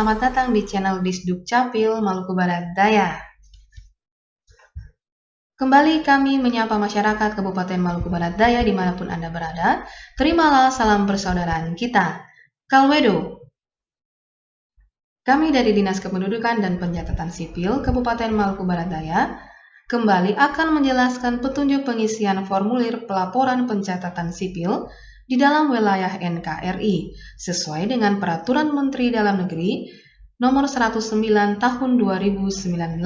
selamat datang di channel Disduk Capil Maluku Barat Daya. Kembali kami menyapa masyarakat Kabupaten Maluku Barat Daya dimanapun Anda berada. Terimalah salam persaudaraan kita, Kalwedo. Kami dari Dinas Kependudukan dan Pencatatan Sipil Kabupaten Maluku Barat Daya kembali akan menjelaskan petunjuk pengisian formulir pelaporan pencatatan sipil di dalam wilayah NKRI sesuai dengan Peraturan Menteri Dalam Negeri Nomor 109 Tahun 2019.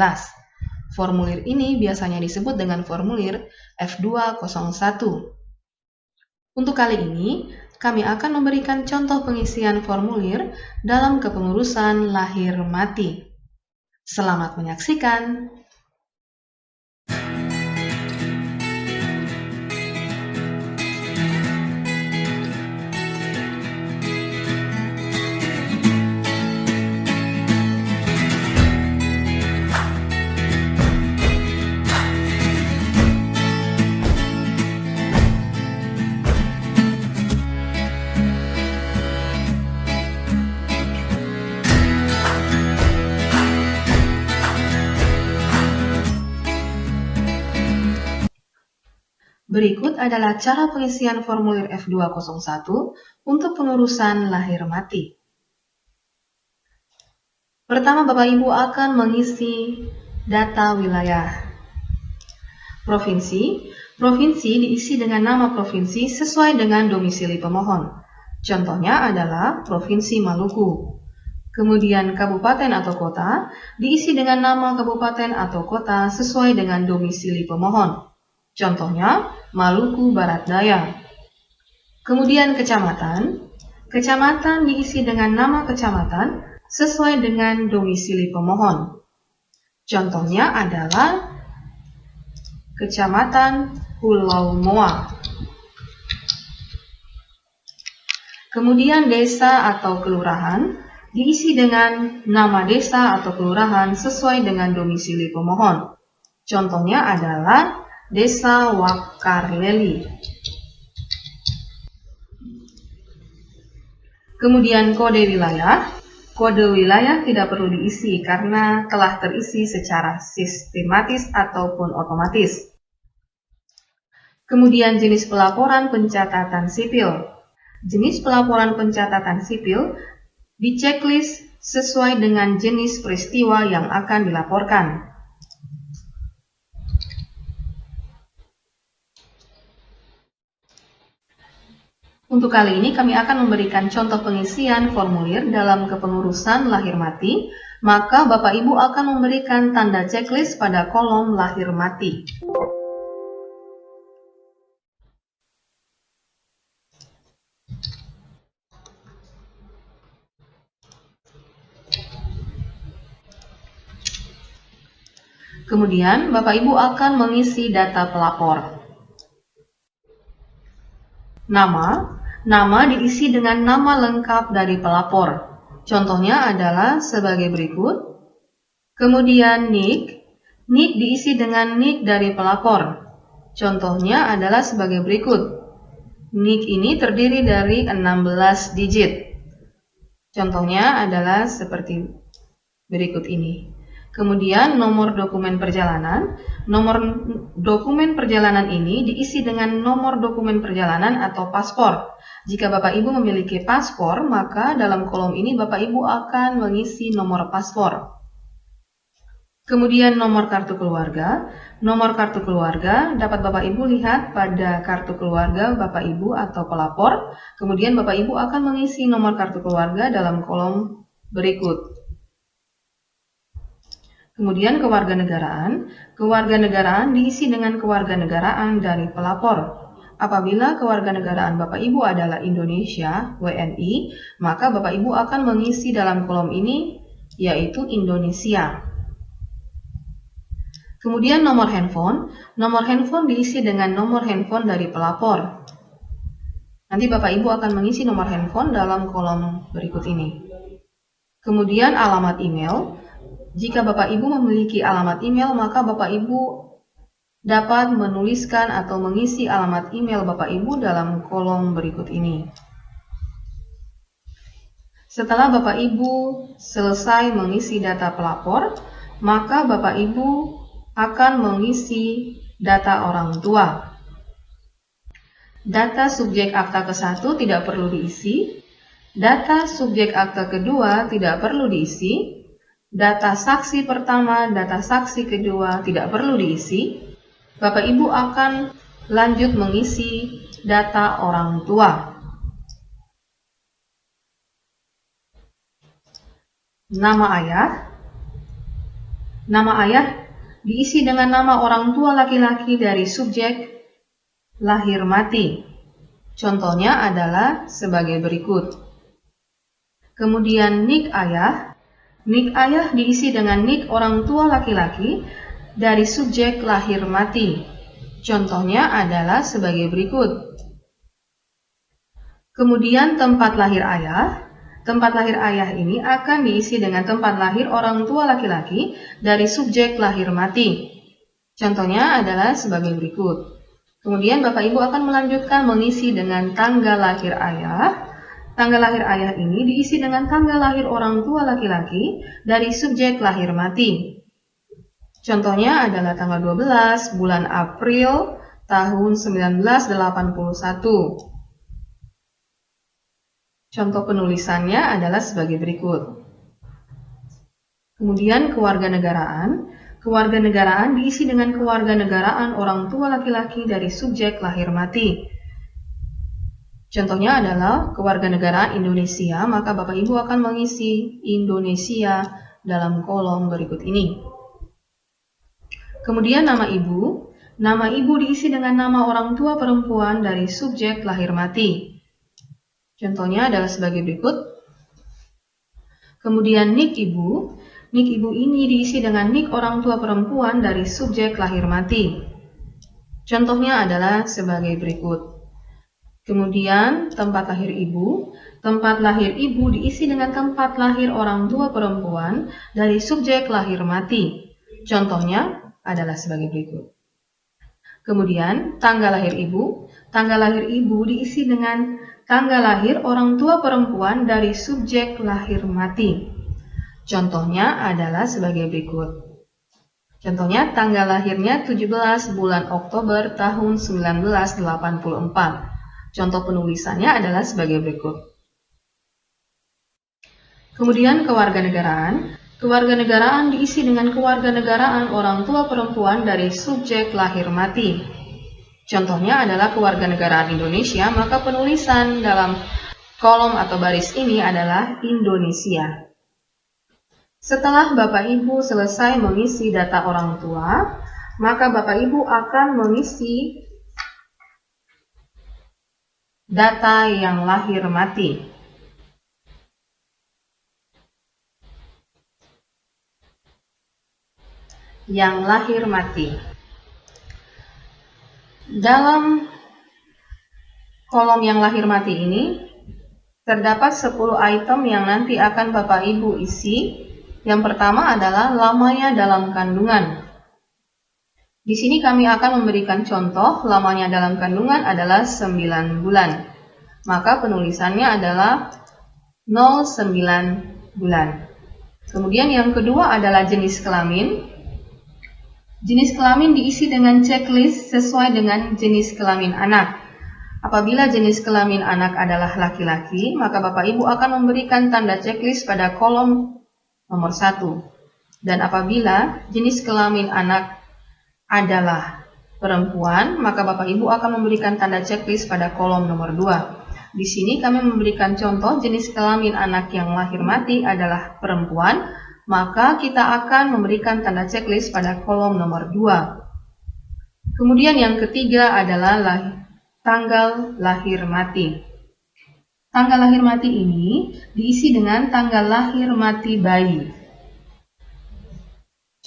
Formulir ini biasanya disebut dengan formulir F201. Untuk kali ini, kami akan memberikan contoh pengisian formulir dalam kepengurusan lahir mati. Selamat menyaksikan. Berikut adalah cara pengisian formulir F201 untuk pengurusan lahir mati. Pertama, Bapak Ibu akan mengisi data wilayah. Provinsi diisi dengan nama provinsi sesuai dengan domisili pemohon. Contohnya adalah Provinsi Maluku. Kemudian kabupaten atau kota diisi dengan nama kabupaten atau kota sesuai dengan domisili pemohon. Contohnya, Maluku Barat Daya. Kemudian kecamatan diisi dengan nama kecamatan sesuai dengan domisili pemohon. Contohnya adalah Kecamatan Pulau Moa. Kemudian desa atau kelurahan diisi dengan nama desa atau kelurahan sesuai dengan domisili pemohon. Contohnya adalah Desa Wakarleli. Kemudian kode wilayah tidak perlu diisi karena telah terisi secara sistematis ataupun otomatis. Kemudian jenis pelaporan pencatatan sipil. Jenis pelaporan pencatatan sipil di-checklist sesuai dengan jenis peristiwa yang akan dilaporkan. Untuk kali ini kami akan memberikan contoh pengisian formulir dalam kepengurusan lahir mati, maka Bapak Ibu akan memberikan tanda checklist pada kolom lahir mati. Kemudian Bapak Ibu akan mengisi data pelapor. Nama diisi dengan nama lengkap dari pelapor. Contohnya adalah sebagai berikut. Kemudian NIK diisi dengan NIK dari pelapor. Contohnya adalah sebagai berikut. NIK ini terdiri dari 16 digit. Contohnya adalah seperti berikut ini. Kemudian nomor dokumen perjalanan. Nomor dokumen perjalanan ini diisi dengan nomor dokumen perjalanan atau paspor. Jika Bapak Ibu memiliki paspor, maka dalam kolom ini Bapak Ibu akan mengisi nomor paspor. Kemudian nomor kartu keluarga. Nomor kartu keluarga dapat Bapak Ibu lihat pada kartu keluarga Bapak Ibu atau pelapor. Kemudian Bapak Ibu akan mengisi nomor kartu keluarga dalam kolom berikut. Kemudian kewarganegaraan. Kewarganegaraan diisi dengan kewarganegaraan dari pelapor. Apabila kewarganegaraan Bapak Ibu adalah Indonesia, WNI, maka Bapak Ibu akan mengisi dalam kolom ini, yaitu Indonesia. Kemudian nomor handphone. Nomor handphone diisi dengan nomor handphone dari pelapor. Nanti Bapak Ibu akan mengisi nomor handphone dalam kolom berikut ini. Kemudian alamat email. Jika Bapak Ibu memiliki alamat email, maka Bapak Ibu dapat menuliskan atau mengisi alamat email Bapak Ibu dalam kolom berikut ini. Setelah Bapak Ibu selesai mengisi data pelapor, maka Bapak Ibu akan mengisi data orang tua. Data subjek akta ke-1 tidak perlu diisi, data subjek akta kedua tidak perlu diisi, data saksi pertama, data saksi kedua tidak perlu diisi. Bapak Ibu akan lanjut mengisi data orang tua. Nama ayah. Nama ayah diisi dengan nama orang tua laki-laki dari subjek lahir mati. Contohnya adalah sebagai berikut. Kemudian nik ayah. Nik ayah diisi dengan nik orang tua laki-laki dari subjek lahir mati. Contohnya adalah sebagai berikut. Kemudian tempat lahir ayah. Tempat lahir ayah ini akan diisi dengan tempat lahir orang tua laki-laki dari subjek lahir mati. Contohnya adalah sebagai berikut. Kemudian Bapak Ibu akan melanjutkan mengisi dengan tanggal lahir ayah. Tanggal lahir ayah ini diisi dengan tanggal lahir orang tua laki-laki dari subjek lahir mati. Contohnya adalah tanggal 12 bulan April tahun 1981. Contoh penulisannya adalah sebagai berikut. Kemudian kewarganegaraan. Kewarganegaraan diisi dengan kewarganegaraan orang tua laki-laki dari subjek lahir mati. Contohnya adalah kewarganegaraan Indonesia, maka Bapak Ibu akan mengisi Indonesia dalam kolom berikut ini. Kemudian nama ibu. Nama ibu diisi dengan nama orang tua perempuan dari subjek lahir mati. Contohnya adalah sebagai berikut. Kemudian nik ibu. Nik ibu ini diisi dengan nik orang tua perempuan dari subjek lahir mati. Contohnya adalah sebagai berikut. Kemudian tempat lahir ibu. Tempat lahir ibu diisi dengan tempat lahir orang tua perempuan dari subjek lahir mati. Contohnya adalah sebagai berikut. Kemudian tanggal lahir ibu. Tanggal lahir ibu diisi dengan tanggal lahir orang tua perempuan dari subjek lahir mati. Contohnya adalah sebagai berikut. Contohnya tanggal lahirnya 17 bulan Oktober tahun 1984. Contoh penulisannya adalah sebagai berikut. Kemudian kewarganegaraan. Kewarganegaraan diisi dengan kewarganegaraan orang tua perempuan dari subjek lahir mati. Contohnya adalah kewarganegaraan Indonesia, maka penulisan dalam kolom atau baris ini adalah Indonesia. Setelah Bapak Ibu selesai mengisi data orang tua, maka Bapak Ibu akan mengisi data yang lahir mati. Yang lahir mati. Dalam kolom yang lahir mati ini terdapat 10 item yang nanti akan Bapak Ibu isi. Yang pertama adalah lamanya dalam kandungan. Di sini kami akan memberikan contoh lamanya dalam kandungan adalah 9 bulan. Maka penulisannya adalah 09 bulan. Kemudian yang kedua adalah jenis kelamin. Jenis kelamin diisi dengan checklist sesuai dengan jenis kelamin anak. Apabila jenis kelamin anak adalah laki-laki, maka Bapak Ibu akan memberikan tanda checklist pada kolom nomor 1. Dan apabila jenis kelamin anak adalah perempuan, maka Bapak Ibu akan memberikan tanda checklist pada kolom nomor 2. Di sini kami memberikan contoh jenis kelamin anak yang lahir mati adalah perempuan, maka kita akan memberikan tanda checklist pada kolom nomor 2. Kemudian yang ketiga adalah tanggal lahir mati. Tanggal lahir mati ini diisi dengan tanggal lahir mati bayi.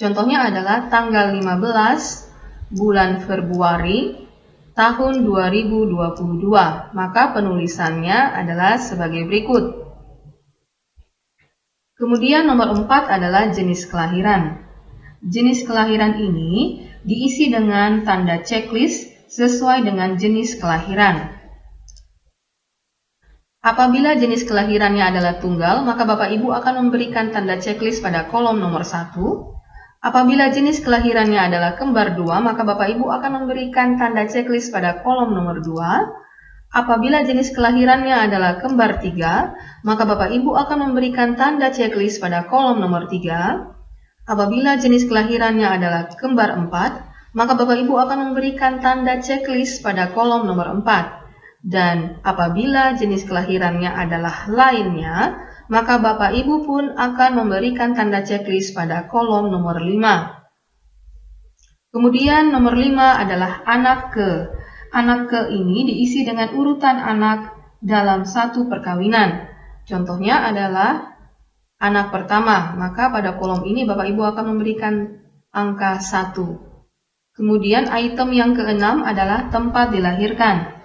Contohnya adalah tanggal 15 bulan Februari tahun 2022. Maka penulisannya adalah sebagai berikut. Kemudian nomor 4 adalah jenis kelahiran. Jenis kelahiran ini diisi dengan tanda checklist sesuai dengan jenis kelahiran. Apabila jenis kelahirannya adalah tunggal, maka Bapak Ibu akan memberikan tanda checklist pada kolom nomor 1. Apabila jenis kelahirannya adalah kembar 2, maka Bapak Ibu akan memberikan tanda checklist pada kolom nomor 2. Apabila jenis kelahirannya adalah kembar 3, maka Bapak Ibu akan memberikan tanda checklist pada kolom nomor 3. Apabila jenis kelahirannya adalah kembar 4, maka Bapak Ibu akan memberikan tanda checklist pada kolom nomor 4. Dan apabila jenis kelahirannya adalah lainnya, maka Bapak Ibu pun akan memberikan tanda checklist pada kolom nomor 5. Kemudian nomor 5 adalah anak ke. Anak ke ini diisi dengan urutan anak dalam satu perkawinan. Contohnya adalah anak pertama, maka pada kolom ini Bapak Ibu akan memberikan angka 1. Kemudian item yang keenam adalah tempat dilahirkan.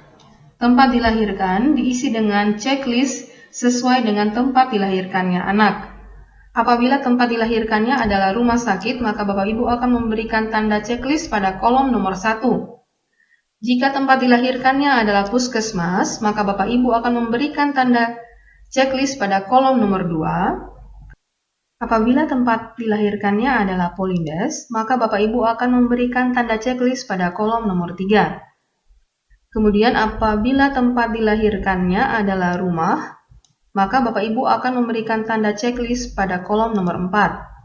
Tempat dilahirkan diisi dengan checklist sesuai dengan tempat dilahirkannya anak. Apabila tempat dilahirkannya adalah rumah sakit, maka Bapak Ibu akan memberikan tanda checklist pada kolom nomor 1. Jika tempat dilahirkannya adalah puskesmas, maka Bapak Ibu akan memberikan tanda checklist pada kolom nomor 2. Apabila tempat dilahirkannya adalah polindes, maka Bapak Ibu akan memberikan tanda checklist pada kolom nomor 3. Kemudian apabila tempat dilahirkannya adalah rumah, maka Bapak Ibu akan memberikan tanda checklist pada kolom nomor 4.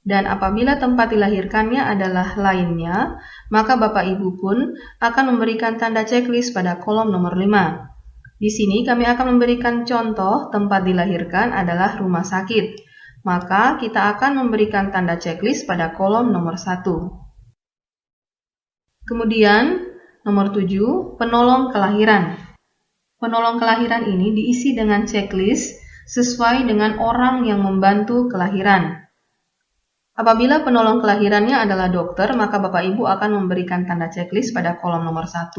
Dan apabila tempat dilahirkannya adalah lainnya, maka Bapak Ibu pun akan memberikan tanda checklist pada kolom nomor 5. Di sini kami akan memberikan contoh tempat dilahirkan adalah rumah sakit. Maka kita akan memberikan tanda checklist pada kolom nomor 1. Kemudian nomor 7, penolong kelahiran. Penolong kelahiran ini diisi dengan checklist sesuai dengan orang yang membantu kelahiran. Apabila penolong kelahirannya adalah dokter, maka Bapak Ibu akan memberikan tanda checklist pada kolom nomor 1.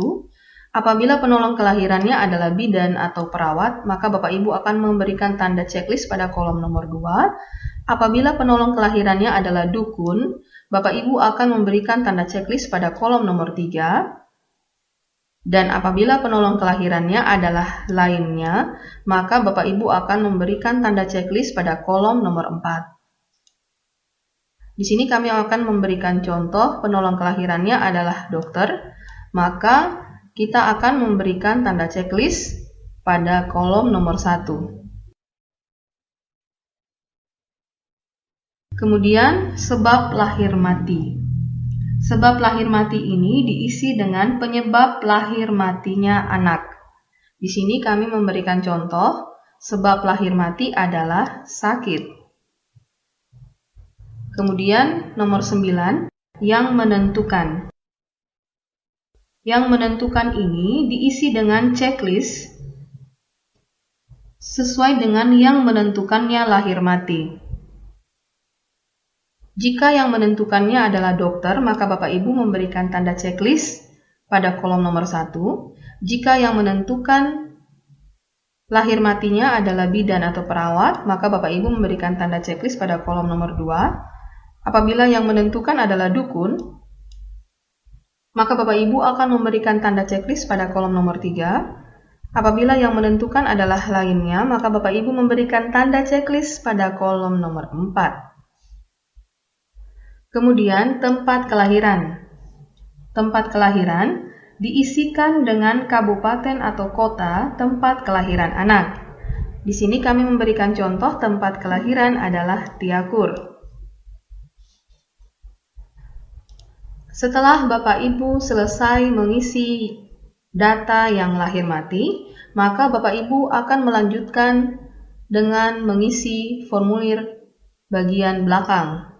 Apabila penolong kelahirannya adalah bidan atau perawat, maka Bapak Ibu akan memberikan tanda checklist pada kolom nomor 2. Apabila penolong kelahirannya adalah dukun, Bapak Ibu akan memberikan tanda checklist pada kolom nomor 3. Dan apabila penolong kelahirannya adalah lainnya, maka Bapak Ibu akan memberikan tanda checklist pada kolom nomor 4. Di sini kami akan memberikan contoh penolong kelahirannya adalah dokter, maka kita akan memberikan tanda checklist pada kolom nomor 1. Kemudian sebab lahir mati. Sebab lahir mati ini diisi dengan penyebab lahir matinya anak. Di sini kami memberikan contoh, sebab lahir mati adalah sakit. Kemudian nomor 9, yang menentukan. Yang menentukan ini diisi dengan checklist sesuai dengan yang menentukannya lahir mati. Jika yang menentukannya adalah dokter, maka Bapak Ibu memberikan tanda checklist pada kolom nomor 1. Jika yang menentukan lahir matinya adalah bidan atau perawat, maka Bapak Ibu memberikan tanda checklist pada kolom nomor 2. Apabila yang menentukan adalah dukun, maka Bapak Ibu akan memberikan tanda checklist pada kolom nomor 3. Apabila yang menentukan adalah lainnya, maka Bapak Ibu memberikan tanda checklist pada kolom nomor 4. Kemudian tempat kelahiran. Tempat kelahiran diisikan dengan kabupaten atau kota tempat kelahiran anak. Di sini kami memberikan contoh tempat kelahiran adalah Tiakur. Setelah Bapak Ibu selesai mengisi data yang lahir mati, maka Bapak Ibu akan melanjutkan dengan mengisi formulir bagian belakang.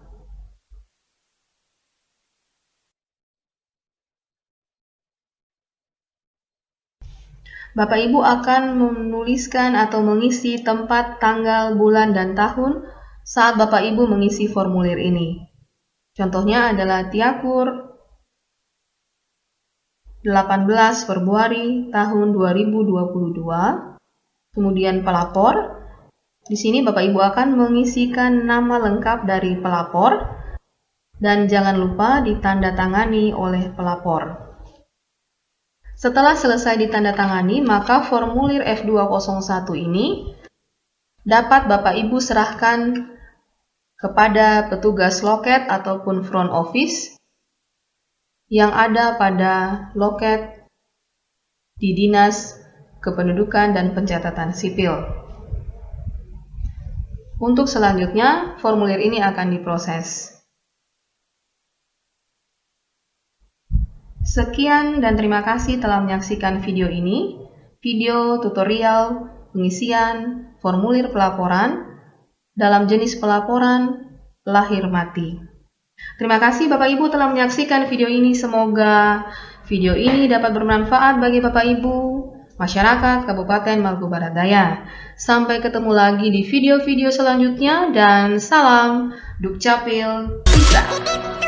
Bapak Ibu akan menuliskan atau mengisi tempat, tanggal, bulan, dan tahun saat Bapak Ibu mengisi formulir ini. Contohnya adalah Tiakur 18 Februari tahun 2022. Kemudian pelapor. Di sini Bapak Ibu akan mengisikan nama lengkap dari pelapor dan jangan lupa ditandatangani oleh pelapor. Setelah selesai ditandatangani, maka formulir F201 ini dapat Bapak Ibu serahkan kepada petugas loket ataupun front office yang ada pada loket di Dinas Kependudukan dan Pencatatan Sipil. Untuk selanjutnya, formulir ini akan diproses. Sekian dan terima kasih telah menyaksikan video ini, video tutorial pengisian formulir pelaporan dalam jenis pelaporan lahir mati. Terima kasih Bapak Ibu telah menyaksikan video ini, semoga video ini dapat bermanfaat bagi Bapak Ibu, masyarakat Kabupaten Maluku Barat Daya. Sampai ketemu lagi di video-video selanjutnya dan salam Dukcapil 3.